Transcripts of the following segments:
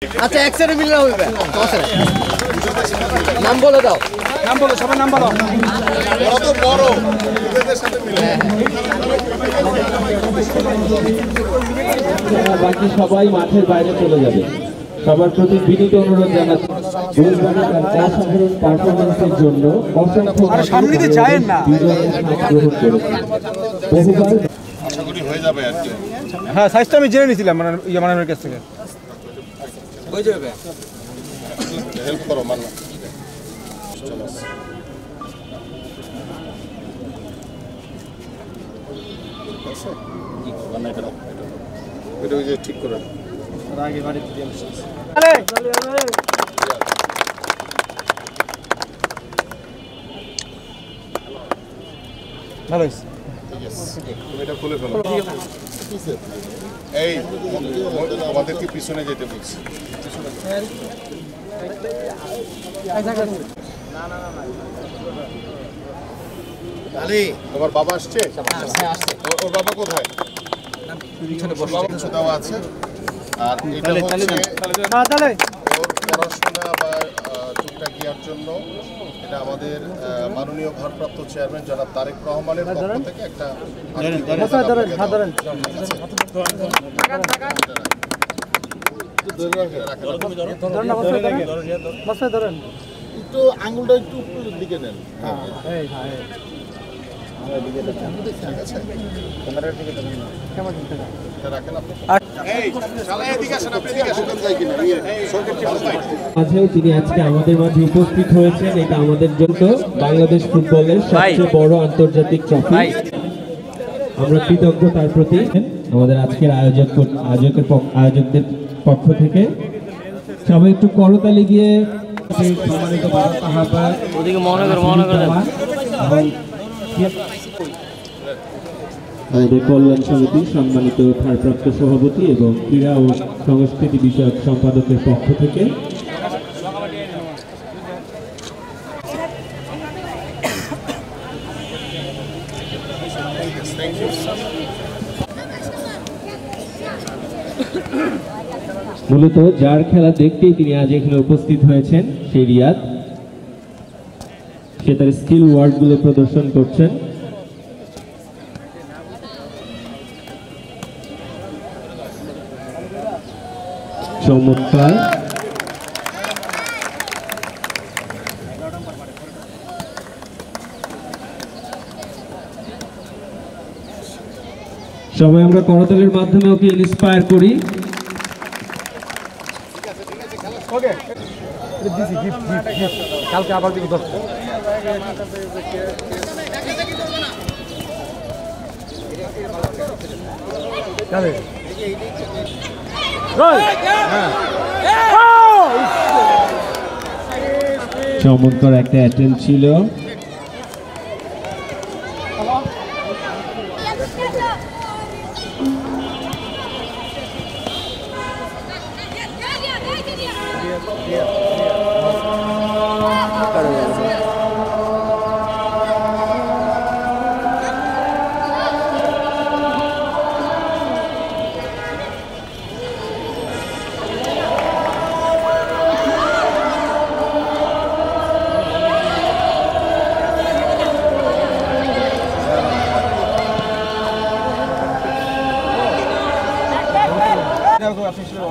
আচ্ছা একসাথে মিললে হবে সমস্যা নেই। নাম বলে দাও, নাম বলো, সবার নাম বলো। বড় তো বড় এদের সাথে মিলে বাকি সবাই মাঠের বাইরে চলে যাবে। সবার প্রতি বিনীত অনুরোধ জানাচ্ছি অসাধারণ পারফরমেন্সের জন্য সামনে দিয়ে যায়েন না। আশা করি হয়ে যাবে আর কি। হ্যাঁ, সাইজটা আমি জেনে নিয়েছিলাম মানের কাছ থেকে। হয়ে যাবে। হেল্প করো মান্না। এটা ওই যে ঠিক করে আগে বাড়িতে দিয়ে ভালো হয়েছে। তুমি এটা খুলে ফেলো। এই আমাদেরকে পিছনে যেতে বলছি। তোমার বাবা আসছে? ওর বাবা কোথায়? দেওয়া আছে। আর এটা হচ্ছে ওর পড়াশোনা বা টুকটাক ইয়ার জন্য এটা আমাদের মাননীয় ভারপ্রাপ্ত চেয়ারম্যান জনাব তারেক রহমানের পক্ষ থেকে একটা একটু আঙুলটা একটু উপরের দিকে নেন। মাঝেও তিনি আজকে আমাদের মাঝে উপস্থিত হয়েছেন। এটা আমাদের জন্য বাংলাদেশ ফুটবলের সবচেয়ে বড় আন্তর্জাতিক ট্রফি। আমরা কৃতজ্ঞ তার প্রতি। আমাদের আজকের আয়োজকদের পক্ষ থেকে সবাই একটু করতালি গিয়ে সম্মানিত ভারত আহ্বায়ক আমাদের কল্যাণ সমিতির সম্মানিত ভারপ্রাপ্ত সভাপতি এবং ক্রীড়া ও সংস্কৃতি বিষয়ক সম্পাদকের পক্ষ থেকে মূলত যার খেলা দেখতেই তিনি আজ এখানে উপস্থিত হয়েছেন সেই রিয়াদ। সে তার স্কিল ওয়ার্ডগুলো প্রদর্শন করছেন। চমৎকার। সবাই আমরা করতালির মাধ্যমে ওকে ইন্সপায়ার করি। কালকে আবার দিব 10টা। চমৎকার একটা অ্যাটেম্প ছিল।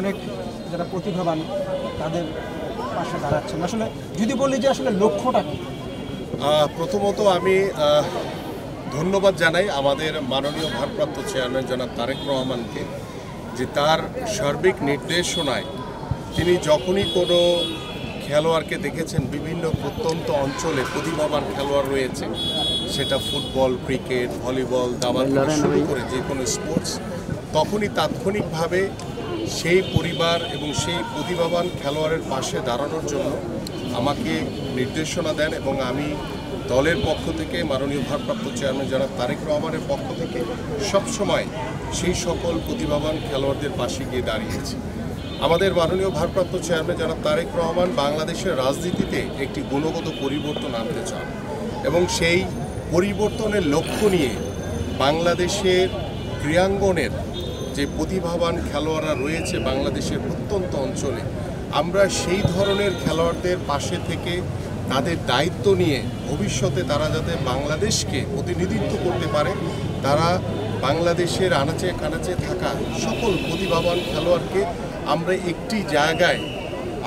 অনেক যারা প্রতিভাবান তাদের পাশে দাঁড়াচ্ছেন। আসলে যদি বলি যে আসলে লক্ষ্যটা কি? প্রথমত আমি ধন্যবাদ জানাই আমাদের মাননীয় ভারপ্রাপ্ত চেয়ারম্যান জনাব তারেক রহমানকে, যে তার সার্বিক নির্দেশনায় তিনি যখনই কোনো খেলোয়াড়কে দেখেছেন বিভিন্ন প্রত্যন্ত অঞ্চলে প্রতিভাবান খেলোয়াড় রয়েছে, সেটা ফুটবল, ক্রিকেট, ভলিবল, দাবা থেকে শুরু করে যে কোনো স্পোর্টস, তখনই তাৎক্ষণিকভাবে সেই পরিবার এবং সেই প্রতিভাবান খেলোয়াড়ের পাশে দাঁড়ানোর জন্য আমাকে নির্দেশনা দেন এবং আমি দলের পক্ষ থেকে মাননীয় ভারপ্রাপ্ত চেয়ারম্যান জনাব তারেক রহমানের পক্ষ থেকে সবসময় সেই সকল প্রতিভাবান খেলোয়াড়দের পাশে গিয়ে দাঁড়িয়েছি। আমাদের মাননীয় ভারপ্রাপ্ত চেয়ারম্যান জনাব তারেক রহমান বাংলাদেশের রাজনীতিতে একটি গুণগত পরিবর্তন আনতে চান এবং সেই পরিবর্তনের লক্ষ্য নিয়ে বাংলাদেশের ক্রীড়াঙ্গনের যে প্রতিভাবান খেলোয়াড়রা রয়েছে বাংলাদেশের প্রত্যন্ত অঞ্চলে, আমরা সেই ধরনের খেলোয়াড়দের পাশে থেকে তাদের দায়িত্ব নিয়ে ভবিষ্যতে তারা যাতে বাংলাদেশকে প্রতিনিধিত্ব করতে পারে, তারা বাংলাদেশের আনাচে কানাচে থাকা সকল প্রতিভাবান খেলোয়াড়কে আমরা একটি জায়গায়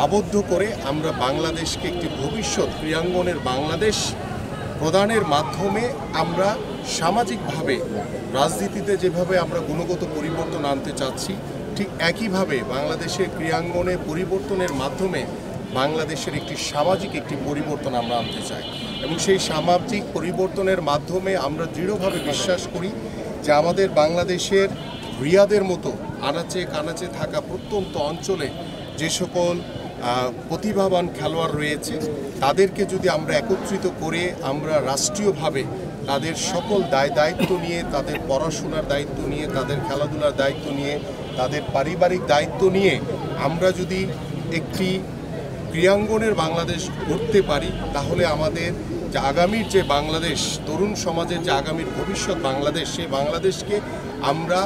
আবদ্ধ করে আমরা বাংলাদেশকে একটি ভবিষ্যৎ ক্রীড়াঙ্গনের বাংলাদেশ প্রদানের মাধ্যমে আমরা সামাজিকভাবে রাজনীতিতে যেভাবে আমরা গুণগত পরিবর্তন আনতে চাচ্ছি, ঠিক একইভাবে বাংলাদেশের ক্রীড়াঙ্গনে পরিবর্তনের মাধ্যমে বাংলাদেশের একটি সামাজিক একটি পরিবর্তন আমরা আনতে চাই। এবং সেই সামাজিক পরিবর্তনের মাধ্যমে আমরা দৃঢ়ভাবে বিশ্বাস করি যে আমাদের বাংলাদেশের রিয়াদের মতো আনাচে কানাচে থাকা প্রত্যন্ত অঞ্চলে যে সকল প্রতিভাবান খেলোয়াড় রয়েছে, তাদেরকে যদি আমরা একত্রিত করে আমরা রাষ্ট্রীয়ভাবে তাদের সকল দায়িত্ব নিয়ে, তাদের পড়াশোনার দায়িত্ব নিয়ে, তাদের খেলাধুলার দায়িত্ব নিয়ে, তাদের পারিবারিক দায়িত্ব নিয়ে আমরা যদি একটি ক্রীড়াঙ্গনের বাংলাদেশ গড়তে পারি, তাহলে আমাদের যে আগামীর যে বাংলাদেশ, তরুণ সমাজের যে আগামীর ভবিষ্যৎ বাংলাদেশ, সেই বাংলাদেশকে আমরা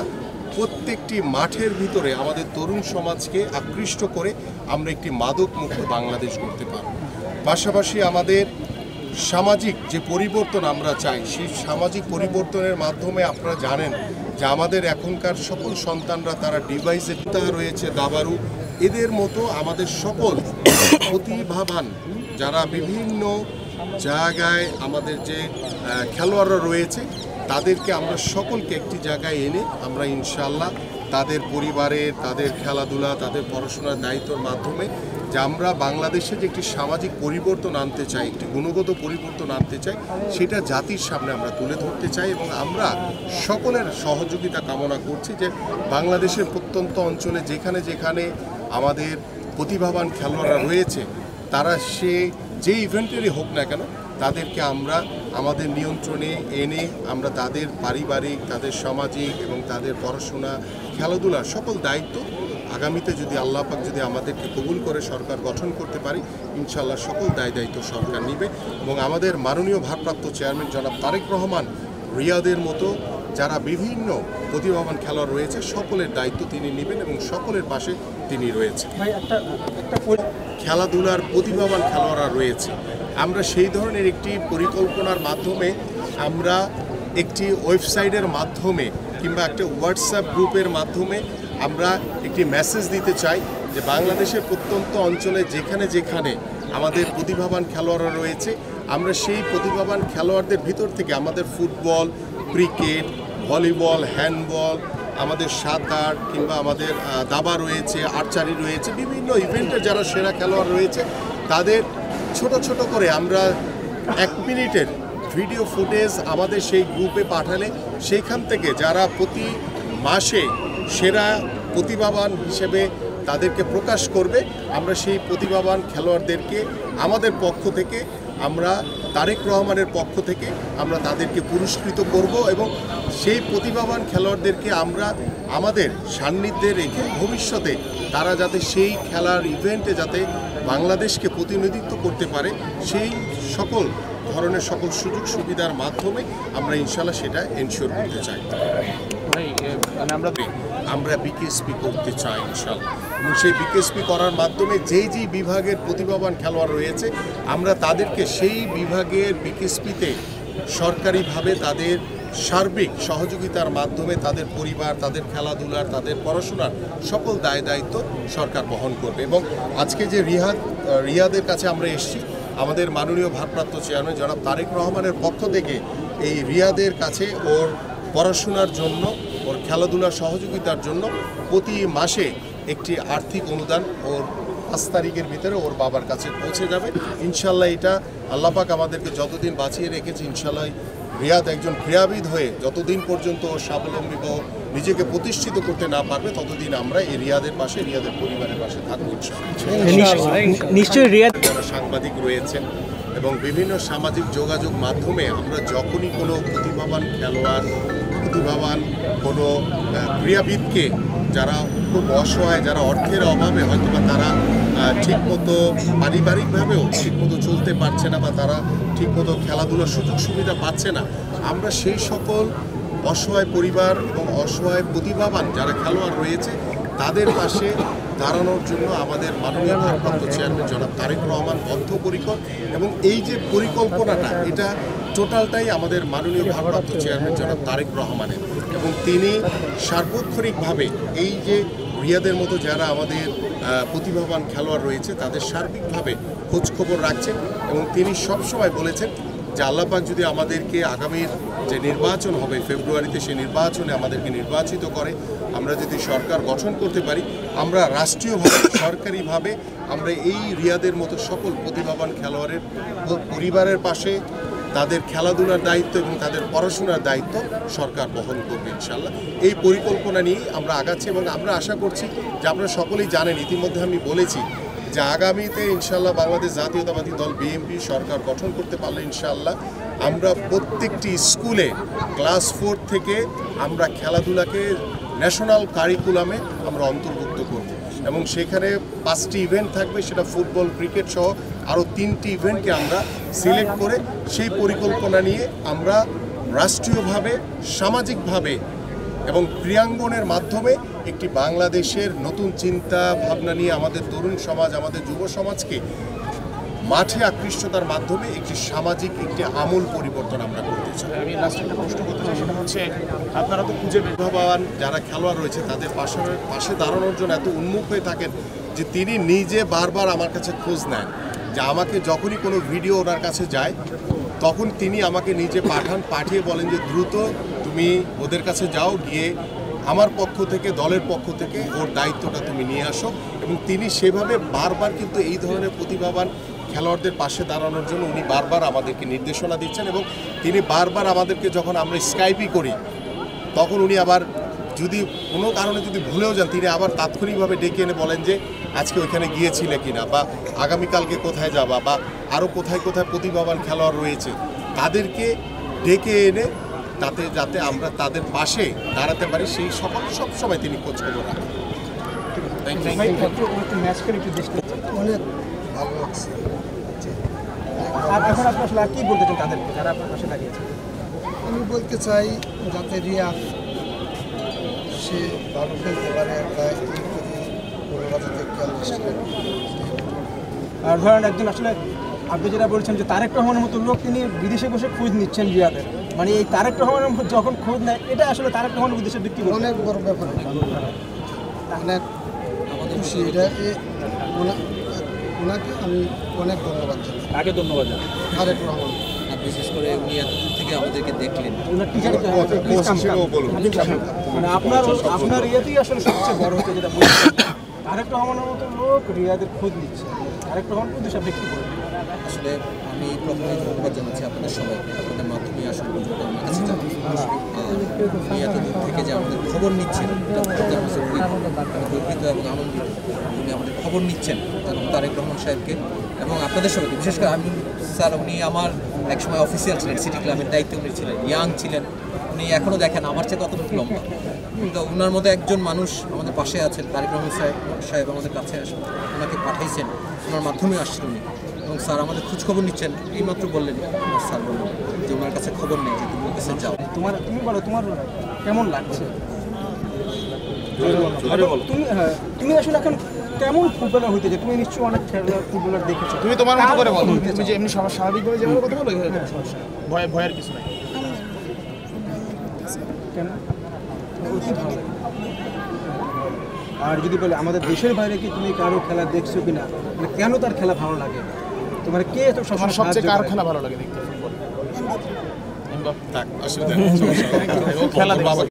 প্রত্যেকটি মাঠের ভিতরে আমাদের তরুণ সমাজকে আকৃষ্ট করে আমরা একটি মাদক মুক্ত বাংলাদেশ করতে পারব। পাশাপাশি আমাদের সামাজিক যে পরিবর্তন আমরা চাই, সেই সামাজিক পরিবর্তনের মাধ্যমে আপনারা জানেন যে আমাদের এখনকার সকল সন্তানরা তারা ডিভাইসে রয়েছে, দাবারু, এদের মতো আমাদের সকল প্রতিভাবান যারা বিভিন্ন জায়গায় আমাদের যে খেলোয়াড়রা রয়েছে, তাদেরকে আমরা সকলকে একটি জায়গায় এনে আমরা ইনশাআল্লাহ তাদের পরিবারের, তাদের খেলাধুলা, তাদের পড়াশোনার দায়িত্বের মাধ্যমে যে আমরা বাংলাদেশে যে একটি সামাজিক পরিবর্তন আনতে চাই, একটি গুণগত পরিবর্তন আনতে চাই, সেটা জাতির সামনে আমরা তুলে ধরতে চাই। এবং আমরা সকলের সহযোগিতা কামনা করছি যে বাংলাদেশের প্রত্যন্ত অঞ্চলে যেখানে যেখানে আমাদের প্রতিভাবান খেলোয়াড়রা রয়েছে, তারা যে ইভেন্টেরই হোক না কেন, তাদেরকে আমরা আমাদের নিয়ন্ত্রণে এনে আমরা তাদের পারিবারিক, তাদের সামাজিক এবং তাদের পড়াশোনা, খেলাধুলার সকল দায়িত্ব আগামীতে যদি আল্লাহ পাক যদি আমাদেরকে কবুল করে সরকার গঠন করতে পারি, ইনশাআল্লাহ সকল দায়িত্ব সরকার নেবে। এবং আমাদের মাননীয় ভারপ্রাপ্ত চেয়ারম্যান জনাব তারেক রহমান রিয়াদের মতো যারা বিভিন্ন প্রতিভাবান খেলোয়াড় রয়েছে, সকলের দায়িত্ব তিনি নেবেন এবং সকলের পাশে তিনি রয়েছেন। খেলাধুলার প্রতিভাবান খেলোয়াড়রা রয়েছে, আমরা সেই ধরনের একটি পরিকল্পনার মাধ্যমে আমরা একটি ওয়েবসাইটের মাধ্যমে কিংবা একটা হোয়াটসঅ্যাপ গ্রুপের মাধ্যমে আমরা একটি মেসেজ দিতে চাই যে বাংলাদেশের প্রত্যন্ত অঞ্চলে যেখানে যেখানে আমাদের প্রতিভাবান খেলোয়াড়রা রয়েছে, আমরা সেই প্রতিভাবান খেলোয়াড়দের ভিতর থেকে আমাদের ফুটবল, ক্রিকেট, ভলিবল, হ্যান্ডবল, আমাদের সাঁতার কিংবা আমাদের দাবা রয়েছে, আর্চারি রয়েছে, বিভিন্ন ইভেন্টের যারা সেরা খেলোয়াড় রয়েছে, তাদের ছোট ছোট করে আমরা 1 মিনিটের ভিডিও ফুটেজ আমাদের সেই গ্রুপে পাঠালে সেইখান থেকে যারা প্রতি মাসে সেরা প্রতিভাবান হিসেবে তাদেরকে প্রকাশ করবে, আমরা সেই প্রতিভাবান খেলোয়াড়দেরকে আমাদের পক্ষ থেকে, আমরা তারেক রহমানের পক্ষ থেকে আমরা তাদেরকে পুরস্কৃত করব এবং সেই প্রতিভাবান খেলোয়াড়দেরকে আমরা আমাদের সান্নিধ্যে রেখে ভবিষ্যতে তারা যাতে সেই খেলার ইভেন্টে যাতে বাংলাদেশকে প্রতিনিধিত্ব করতে পারে, সেই সকল ধরনের সকল সুযোগ সুবিধার মাধ্যমে আমরা ইনশাআল্লাহ সেটা এনশিওর করতে চাই। আমরা বিকেএসপি করতে চাই ইনশাআল্লাহ, এবং সেই বিকেএসপি করার মাধ্যমে যেই বিভাগের প্রতিভাবান খেলোয়াড় রয়েছে, আমরা তাদেরকে সেই বিভাগের বিকেএসপিতে সরকারিভাবে তাদের সার্বিক সহযোগিতার মাধ্যমে তাদের পরিবার, তাদের খেলাধুলার, তাদের পড়াশোনার সকল দায়িত্ব সরকার বহন করবে। এবং আজকে যে রিয়াদের কাছে আমরা এসেছি, আমাদের মাননীয় ভারপ্রাপ্ত চেয়ারম্যান জনাব তারেক রহমানের পক্ষ থেকে এই রিয়াদের কাছে ওর পড়াশোনার জন্য, ওর খেলাধুলার সহযোগিতার জন্য প্রতি মাসে একটি আর্থিক অনুদান ওর 5 তারিখের ভিতরে ওর বাবার কাছে পৌঁছে যাবে ইনশাআল্লাহ। এটা আল্লাহ পাক আমাদেরকে যতদিন বাঁচিয়ে রেখেছে, ইনশাআল্লাহ রিয়াদ একজন ক্রীড়াবিদ হয়ে যতদিন পর্যন্ত ও স্বাবলম্বী ও নিজেকে প্রতিষ্ঠিত করতে না পারবে, ততদিন আমরা এই রিয়াদের পাশে, রিয়াদের পরিবারের পাশে থাকবো ইনশাআল্লাহ। নিশ্চয়ই রিয়াদ যারা সাংবাদিক রয়েছেন এবং বিভিন্ন সামাজিক যোগাযোগ মাধ্যমে আমরা যখনই কোনো প্রতিভাবান খেলোয়াড়, প্রতিভাবান কোনো ক্রীড়াবিদকে যারা খুব অসহায়, যারা অর্থের অভাবে হয়তো বা তারা ঠিকমতো পারিবারিকভাবেও ঠিকমতো চলতে পারছে না বা তারা ঠিকমতো খেলাধুলার সুযোগ সুবিধা পাচ্ছে না, আমরা সেই সকল অসহায় পরিবার এবং অসহায় প্রতিভাবান যারা খেলোয়াড় রয়েছে তাদের পাশে দাঁড়ানোর জন্য আমাদের মাননীয় ভারপ্রাপ্ত চেয়ারম্যান জনাব তারেক রহমান বদ্ধপরিকর এবং এই যে পরিকল্পনাটা এটা টোটালটাই আমাদের মাননীয় ভারপ্রাপ্ত চেয়ারম্যান জনাব তারেক রহমানের এবং তিনি সার্বক্ষণিকভাবে এই যে রিয়াদের মতো যারা আমাদের প্রতিভাবান খেলোয়াড় রয়েছে তাদের সার্বিকভাবে খোঁজখবর রাখছেন এবং তিনি সবসময় বলেছেন যে আল্লাহ পাক যদি আমাদেরকে আগামীর যে নির্বাচন হবে ফেব্রুয়ারিতে সেই নির্বাচনে আমাদেরকে নির্বাচিত করে আমরা যদি সরকার গঠন করতে পারি আমরা রাষ্ট্রীয়ভাবে সরকারিভাবে আমরা এই রিয়াদের মতো সকল প্রতিভাবান খেলোয়াড়ের পরিবারের পাশে তাদের খেলাধুলার দায়িত্ব এবং তাদের পড়াশোনার দায়িত্ব সরকার বহন করবে ইনশাল্লাহ। এই পরিকল্পনা নিয়েই আমরা আগাচ্ছি এবং আমরা আশা করছি যে আপনারা সকলেই জানেন ইতিমধ্যে আমি বলেছি যে আগামীতে ইনশাল্লাহ বাংলাদেশ জাতীয়তাবাদী দল বিএনপি সরকার গঠন করতে পারলে ইনশাল্লাহ আমরা প্রত্যেকটি স্কুলে ক্লাস 4 থেকে আমরা খেলাধুলাকে ন্যাশনাল কারিকুলামে আমরা অন্তর্ভুক্ত করব এবং সেখানে 5টি ইভেন্ট থাকবে, সেটা ফুটবল, ক্রিকেট সহ আরও 3টি ইভেন্টকে আমরা সিলেক্ট করে সেই পরিকল্পনা নিয়ে আমরা রাষ্ট্রীয়ভাবে সামাজিকভাবে এবং ক্রীড়াঙ্গনের মাধ্যমে একটি বাংলাদেশের নতুন চিন্তা ভাবনা নিয়ে আমাদের তরুণ সমাজ আমাদের যুব সমাজকে মাঠে আকৃষ্টতার মাধ্যমে একটি সামাজিক একটি আমূল পরিবর্তন আমরা করতে চাই। আমি লাস্ট একটা প্রশ্ন করতে চাই, সেটা হচ্ছে আপনারা তো খুঁজে প্রতিভাবান যারা খেলোয়াড় রয়েছে তাদের পাশে দাঁড়ানোর জন্য এত উন্মুখ হয়ে থাকেন যে তিনি নিজে বারবার আমার কাছে খোঁজ নেন যে আমাকে যখনই কোনো ভিডিও ওনার কাছে যায় তখন তিনি আমাকে নিজে পাঠিয়ে বলেন যে দ্রুত তুমি ওদের কাছে যাও, গিয়ে আমার পক্ষ থেকে দলের পক্ষ থেকে ওর দায়িত্বটা তুমি নিয়ে আসো এবং তিনি সেভাবে বারবার কিন্তু এই ধরনের প্রতিভাবান খেলোয়াড়দের পাশে দাঁড়ানোর জন্য উনি বারবার আমাদেরকে নির্দেশনা দিচ্ছেন এবং তিনি বারবার আমাদেরকে যখন আমরা স্কাইপই করি তখন উনি আবার যদি কোনো কারণে যদি ভুলেও যান তিনি আবার তাৎক্ষণিকভাবে ডেকে এনে বলেন যে আজকে ওইখানে গিয়েছিলে কিনা বা আগামীকালকে কোথায় যাবা বা আরও কোথায় কোথায় প্রতিভাবান খেলোয়াড় রয়েছে তাদেরকে ডেকে এনে যাতে আমরা তাদের পাশে দাঁড়াতে পারি সেই সবসময় তিনি খোঁজখবর রাখেন। অনেক ভালো লাগছে। আর এখন আপনি আসলে আর কি বলতে চান তাদেরকে যারা আপনার পাশে দাঁড়িয়েছে? আমি বলতে চাই যাতে রিয়া সে ভালো খেলতে পারে আর ধরেন একজন আসলে আপনি যেটা বলছেন যে তারেক রহমানের মতো লোক তিনি বিদেশে বসে খোঁজ নিচ্ছেন রিয়াদের, মানে এই তারেক রহমানের যখন খোঁজ নেয় এটা আসলে তারেক রহমান বিদেশে বিক্রি অনেক বড় ব্যাপার, অনেক খুশি। এটা ওনাকে আমি অনেক ধন্যবাদ জানাই। আগে ধন্যবাদ জানাই তারেক রহমান, বিশেষ করে উনি এতদূর থেকে আমাদেরকে দেখলেন। মানে আপনার রিয়াতেই আসলে সবচেয়ে বড় হচ্ছে যেটা বলছেন তারেক রহমানের মতো লোক রিয়াদের খোঁজ নিচ্ছে, তারেক রহমান কিন্তু সব বিক্রি করবে। আসলে আমি প্রথমে ধন্যবাদ জানাচ্ছি আপনাদের সবাইকে, আপনাদের মাধ্যমে আসলে আমার কাছে উনি এতদূর থেকে যে আমাদের খবর নিচ্ছেন এটা গর্বিত এবং আনন্দিত। উনি আমাদের খবর নিচ্ছেন তারেক রহমান সাহেবকে এবং আপনাদের সবাইকে, বিশেষ করে আমি স্যার উনি আমার একসময় অফিসিয়াল ছিলেন, সিটি ক্লাবের দায়িত্বে উনি ছিলেন, ইয়াং ছিলেন, উনি এখনও দেখেন আমার চেয়ে কতটুকু লম্বা, কিন্তু ওনার মতো একজন মানুষ আমাদের পাশে আছেন। তারেক রহমান সাহেব আমাদের কাছে আসেন, ওনাকে পাঠাইছেন, ওনার মাধ্যমে আসছেন উনি এবং স্যার আমাদের খোঁজখবর নিচ্ছেন। এইমাত্র বললেন স্যার বললেন যে ওনার কাছে খবর নেই যে তুমি ওর কাছে যাও। তুমি বলো তোমার কেমন লাগছে? তুমি আসলে এখন কেমন ফুটবলার হইতে যে তুমি নিশ্চয়ই অনেক খেলার ফুটবলার দেখেছো, তুমি তোমার মতো করে বলো, তুমি যে এমনি স্বাভাবিকভাবে যেভাবে কথা বলো ভয়ের কিছু নাই। কেন? আর যদি বলে আমাদের দেশের বাইরে কি তুমি কারো খেলা দেখছো কিনা, মানে কেন তার খেলা ভালো লাগে, তোমার কে তো সবচেয়ে কার খেলা ভালো লাগে দেখতে? ফুটবল। আসলে খেলা